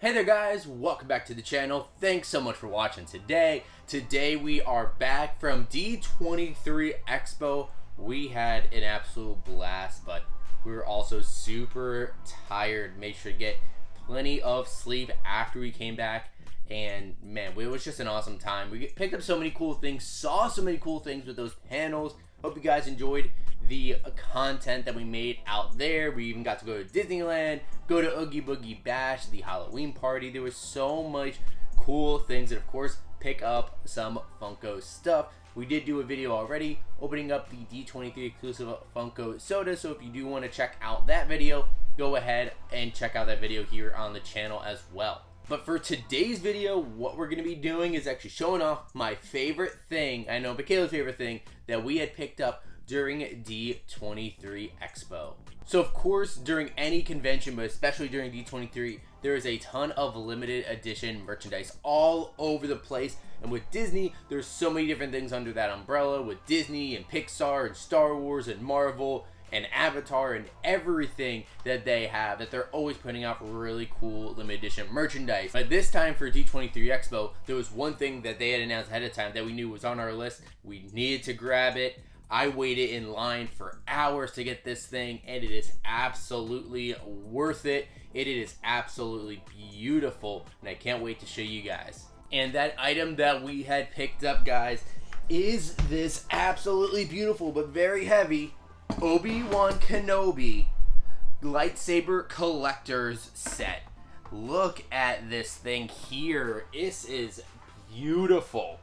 Hey there guys, welcome back to the channel. Thanks so much for watching today. Today we are back from D23 Expo. We had an absolute blast, but we were also super tired. Made sure to get plenty of sleep after we came back. And man, it was just an awesome time. We picked up so many cool things, saw so many cool things with those panels. Hope you guys enjoyed the content that we made out there. We even got to go to Disneyland, go to Oogie Boogie Bash, the Halloween party. There was so much cool things, and of course pick up some Funko stuff. We did do a video already opening up the D23 exclusive Funko soda, so if you do want to check out that video, go ahead and check out that video here on the channel as well. But for today's video, what we're going to be doing is actually showing off my favorite thing, I know Michaela's favorite thing, that we had picked up during D23 Expo. So of course, during any convention, but especially during D23, there is a ton of limited edition merchandise all over the place. And with Disney, there's so many different things under that umbrella with Disney and Pixar and Star Wars and Marvel and Avatar and everything that they have, that they're always putting out really cool limited edition merchandise. But this time for D23 Expo, there was one thing that they had announced ahead of time that we knew was on our list. We needed to grab it. I waited in line for hours to get this thing, and it is absolutely worth it. It is absolutely beautiful, and I can't wait to show you guys. And that item that we had picked up, guys, is this absolutely beautiful but very heavy Obi-Wan Kenobi Lightsaber Collector's Set. Look at this thing here. This is beautiful.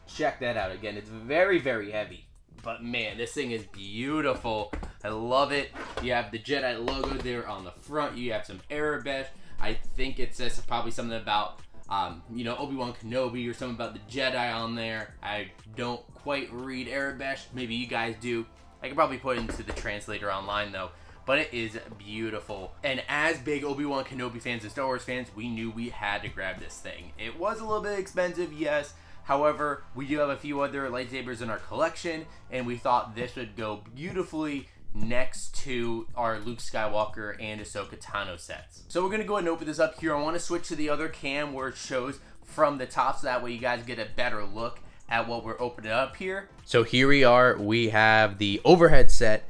Check that out again. It's very, very heavy. But man, this thing is beautiful. I love it. You have the Jedi logo there on the front. You have some Arabic. I think it says probably something about, Obi-Wan Kenobi or something about the Jedi on there. I don't quite read Arabic. Maybe you guys do. I could probably put it into the translator online though. But it is beautiful. And as big Obi-Wan Kenobi fans and Star Wars fans, we knew we had to grab this thing. It was a little bit expensive, yes. However, we do have a few other lightsabers in our collection, and we thought this would go beautifully next to our Luke Skywalker and Ahsoka Tano sets. So we're going to go ahead and open this up here. I want to switch to the other cam where it shows from the top so that way you guys get a better look at what we're opening up here. So here we are. We have the overhead set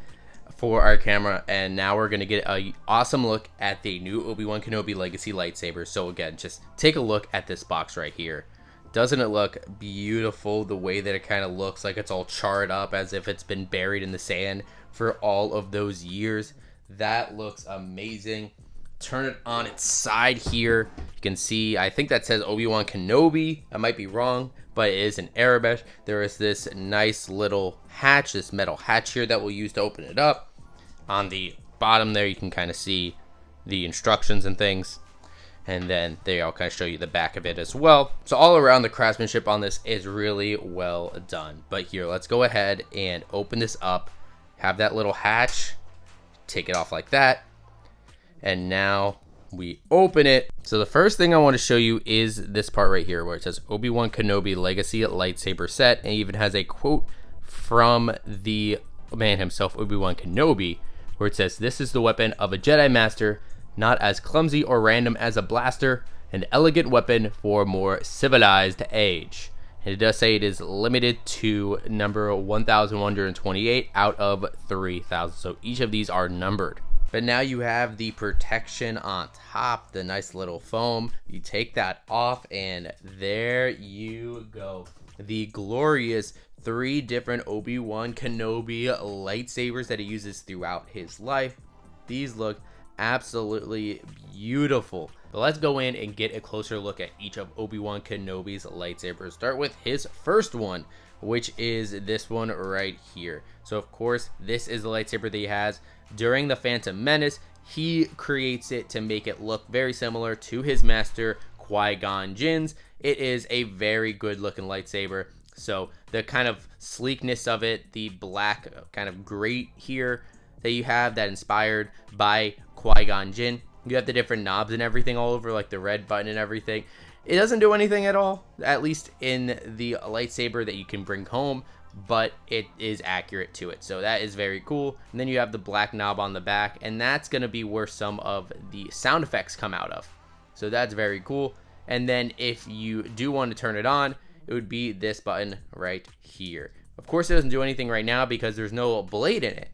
for our camera, and now we're going to get an awesome look at the new Obi-Wan Kenobi Legacy lightsaber. So again, just take a look at this box right here. Doesn't it look beautiful the way that it kind of looks like it's all charred up as if it's been buried in the sand for all of those years? That looks amazing. Turn it on its side here. You can see, I think that says Obi-Wan Kenobi. I might be wrong, but it is in Arabic. There is this nice little hatch, this metal hatch here that we'll use to open it up. On the bottom there, you can kind of see the instructions and things. And then they all kind of show you the back of it as well. So all around, the craftsmanship on this is really well done. But here, let's go ahead and open this up. Have that little hatch. Take it off like that. And now we open it. So the first thing I want to show you is this part right here where it says Obi-Wan Kenobi Legacy Lightsaber Set. And it even has a quote from the man himself, Obi-Wan Kenobi, where it says, "This is the weapon of a Jedi Master, not as clumsy or random as a blaster, an elegant weapon for a more civilized age." And it does say it is limited to number 1128 out of 3000. So each of these are numbered. But now you have the protection on top, the nice little foam. You take that off and there you go. The glorious 3 different Obi-Wan Kenobi lightsabers that he uses throughout his life. These look absolutely beautiful. But let's go in and get a closer look at each of Obi-Wan Kenobi's lightsabers. Start with his first one, which is this one right here. So of course, this is the lightsaber that he has during the Phantom Menace. He creates it to make it look very similar to his master, Qui-Gon Jinn's. It is a very good looking lightsaber. So the kind of sleekness of it, the black kind of grate here that you have that inspired by Qui-Gon Jinn. You have the different knobs and everything all over, like the red button and everything. It doesn't do anything at all, at least in the lightsaber that you can bring home, but it is accurate to it. So that is very cool. And then you have the black knob on the back, and that's going to be where some of the sound effects come out of. So that's very cool. And then if you do want to turn it on, it would be this button right here. Of course, it doesn't do anything right now because there's no blade in it.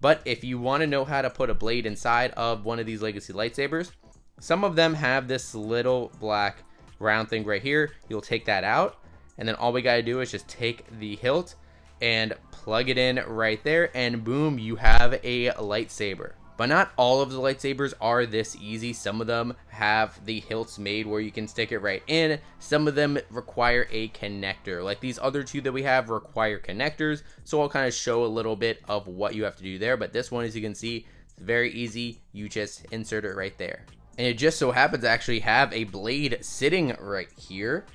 But if you want to know how to put a blade inside of one of these legacy lightsabers, some of them have this little black round thing right here. You'll take that out, and then all we got to do is just take the hilt and plug it in right there, and boom, you have a lightsaber. But not all of the lightsabers are this easy. Some of them have the hilts made where you can stick it right in. Some of them require a connector. Like these other two that we have require connectors. So I'll kind of show a little bit of what you have to do there. But this one, as you can see, it's very easy. You just insert it right there. And it just so happens to actually have a blade sitting right here.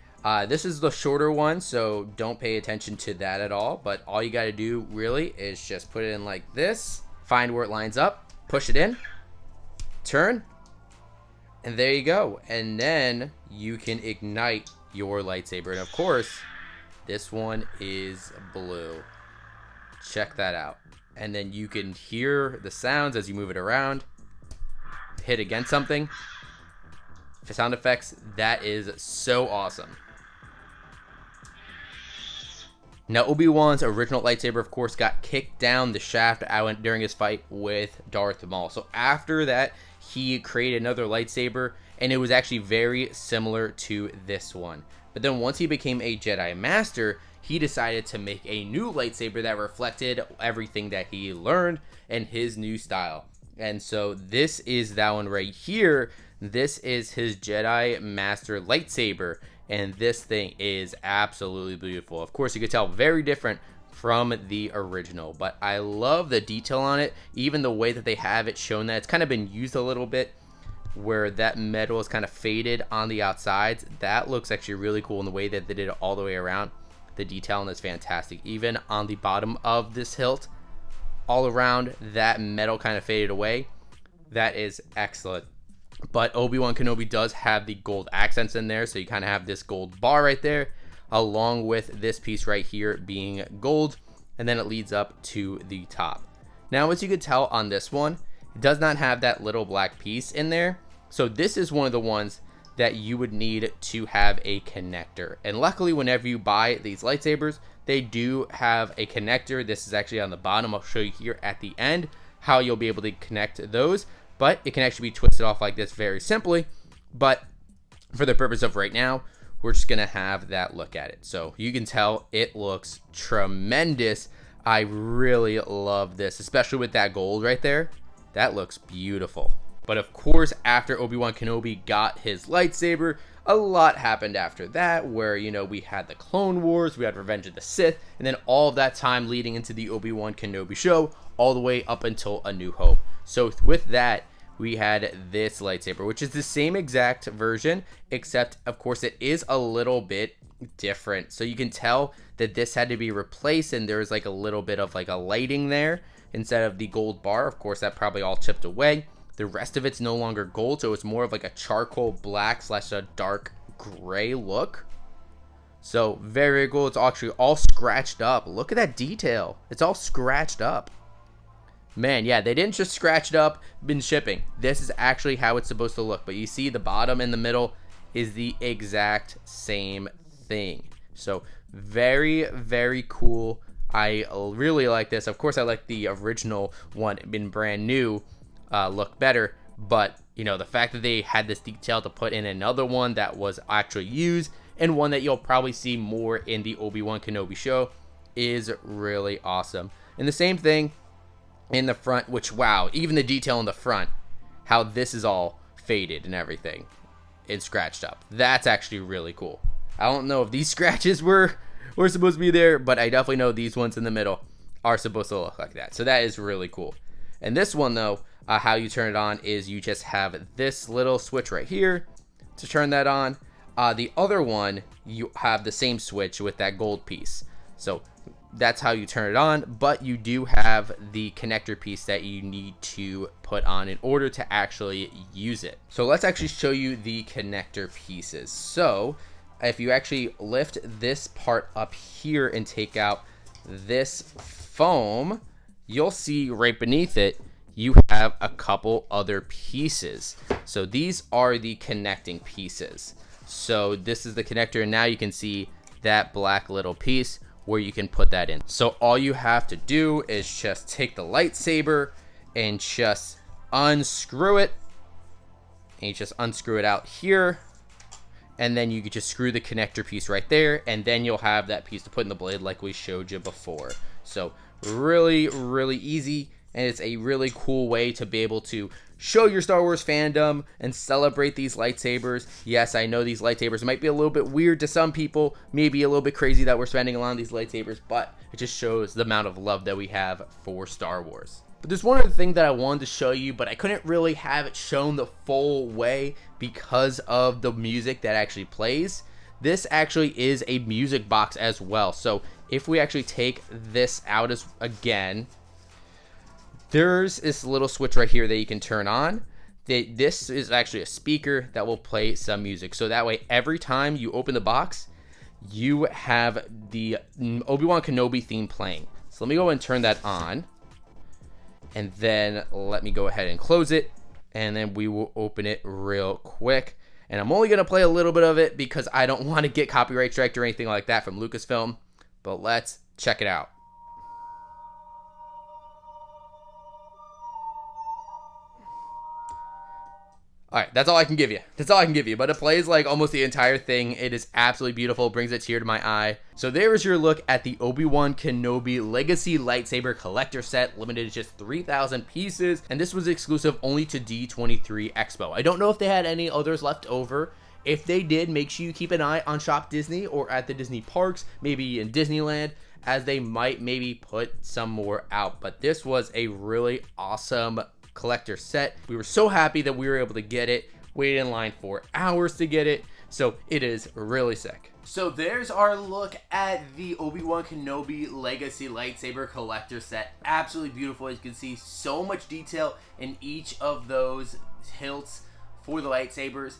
This is the shorter one, so don't pay attention to that at all. But all you got to do really is just put it in like this. Find where it lines up. Push it in, turn, and there you go. And then you can ignite your lightsaber. And of course, this one is blue. Check that out. And then you can hear the sounds as you move it around. Hit against something. For sound effects, that is so awesome. Now, Obi-Wan's original lightsaber, of course, got kicked down the shaft during his fight with Darth Maul. So after that, he created another lightsaber, and it was actually very similar to this one. But then once he became a Jedi Master, he decided to make a new lightsaber that reflected everything that he learned and his new style. And so this is that one right here. This is his Jedi Master lightsaber. And this thing is absolutely beautiful. Of course, you can tell very different from the original, but I love the detail on it. Even the way that they have it shown that it's kind of been used a little bit, where that metal is kind of faded on the outsides. That looks actually really cool in the way that they did it all the way around. The detail on this is fantastic. Even on the bottom of this hilt, all around, that metal kind of faded away. That is excellent. But Obi-Wan Kenobi does have the gold accents in there, so you kind of have this gold bar right there, along with this piece right here being gold, and then it leads up to the top. Now, as you can tell on this one, it does not have that little black piece in there, so this is one of the ones that you would need to have a connector. And luckily, whenever you buy these lightsabers, they do have a connector. This is actually on the bottom. I'll show you here at the end how you'll be able to connect those. But it can actually be twisted off like this very simply. But for the purpose of right now, we're just going to have that look at it. So you can tell it looks tremendous. I really love this, especially with that gold right there. That looks beautiful. But of course, after Obi-Wan Kenobi got his lightsaber, a lot happened after that, where, you know, we had the Clone Wars, we had Revenge of the Sith, and then all of that time leading into the Obi-Wan Kenobi show, all the way up until A New Hope. So with that, we had this lightsaber, which is the same exact version, except of course it is a little bit different. So you can tell that this had to be replaced, and there's like a little bit of like a lighting there instead of the gold bar. Of course, that probably all chipped away. The rest of it's no longer gold, so it's more of like a charcoal black / a dark gray look. So very cool. It's actually all scratched up. Look at that detail. It's all scratched up. Man, yeah, they didn't just scratch it up, been shipping. This is actually how it's supposed to look. But you see the bottom and the middle is the exact same thing. So very, very cool. I really like this. Of course, I like the original one, been brand new, look better. But, you know, the fact that they had this detail to put in another one that was actually used, and one that you'll probably see more in the Obi-Wan Kenobi show, is really awesome. And the same thing in the front, which, wow, even the detail in the front, how this is all faded and everything, it's scratched up. That's actually really cool. I don't know if these scratches were supposed to be there, but I definitely know these ones in the middle are supposed to look like that. So that is really cool. And this one, though, how you turn it on is you just have this little switch right here to turn that on. The other one, you have the same switch with that gold piece. So that's how you turn it on, but you do have the connector piece that you need to put on in order to actually use it. So let's actually show you the connector pieces. So if you actually lift this part up here and take out this foam, you'll see right beneath it, you have a couple other pieces. So these are the connecting pieces. So this is the connector, and now you can see that black little piece where you can put that in. So all you have to do is just take the lightsaber and just unscrew it, and you just unscrew it out here, and then you can just screw the connector piece right there, and then you'll have that piece to put in the blade like we showed you before. So really, really easy, and it's a really cool way to be able to show your Star Wars fandom and celebrate these lightsabers. Yes, I know these lightsabers might be a little bit weird to some people, maybe a little bit crazy that we're spending a lot on these lightsabers, but it just shows the amount of love that we have for Star Wars. But there's one other thing that I wanted to show you, but I couldn't really have it shown the full way because of the music that actually plays. This actually is a music box as well. So if we actually take this out as again, there's this little switch right here that you can turn on. This is actually a speaker that will play some music. So that way, every time you open the box, you have the Obi-Wan Kenobi theme playing. So let me go and turn that on. And then let me go ahead and close it, and then we will open it real quick. And I'm only going to play a little bit of it because I don't want to get copyright striked or anything like that from Lucasfilm. But let's check it out. Alright, that's all I can give you. That's all I can give you. But it plays like almost the entire thing. It is absolutely beautiful. It brings a tear to my eye. So there is your look at the Obi-Wan Kenobi Legacy Lightsaber Collector Set. Limited to just 3,000 pieces. And this was exclusive only to D23 Expo. I don't know if they had any others left over. If they did, make sure you keep an eye on Shop Disney or at the Disney parks. Maybe in Disneyland, as they might maybe put some more out. But this was a really awesome collector set. We were so happy that we were able to get it. Waited in line for hours to get it. So it is really sick. So there's our look at the Obi-Wan Kenobi Legacy Lightsaber Collector Set. Absolutely beautiful. As you can see, so much detail in each of those hilts for the lightsabers.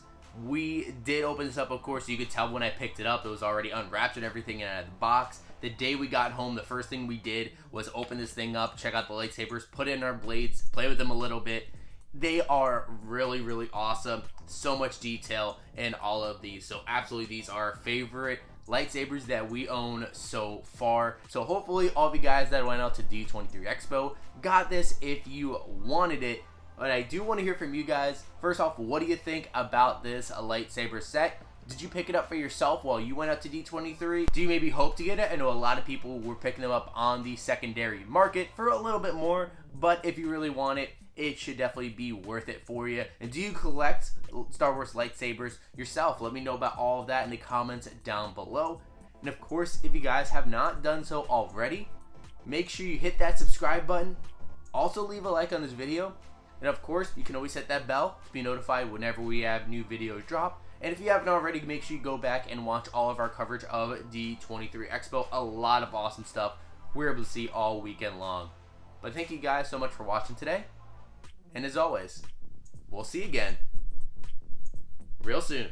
We did open this up, of course. You could tell when I picked it up, it was already unwrapped and everything out of the box. The day we got home, the first thing we did was open this thing up, check out the lightsabers, put in our blades, play with them a little bit. They are really, really awesome. So much detail in all of these. So absolutely, these are our favorite lightsabers that we own so far. So hopefully all of you guys that went out to D23 Expo got this if you wanted it. But I do want to hear from you guys. First off, what do you think about this lightsaber set? Did you pick it up for yourself while you went out to D23? Do you maybe hope to get it? I know a lot of people were picking them up on the secondary market for a little bit more, but if you really want it, it should definitely be worth it for you. And do you collect Star Wars lightsabers yourself? Let me know about all of that in the comments down below. And of course, if you guys have not done so already, make sure you hit that subscribe button. Also leave a like on this video. And of course, you can always hit that bell to be notified whenever we have new videos drop. And if you haven't already, make sure you go back and watch all of our coverage of D23 Expo. A lot of awesome stuff we're able to see all weekend long. But thank you guys so much for watching today. And as always, we'll see you again real soon.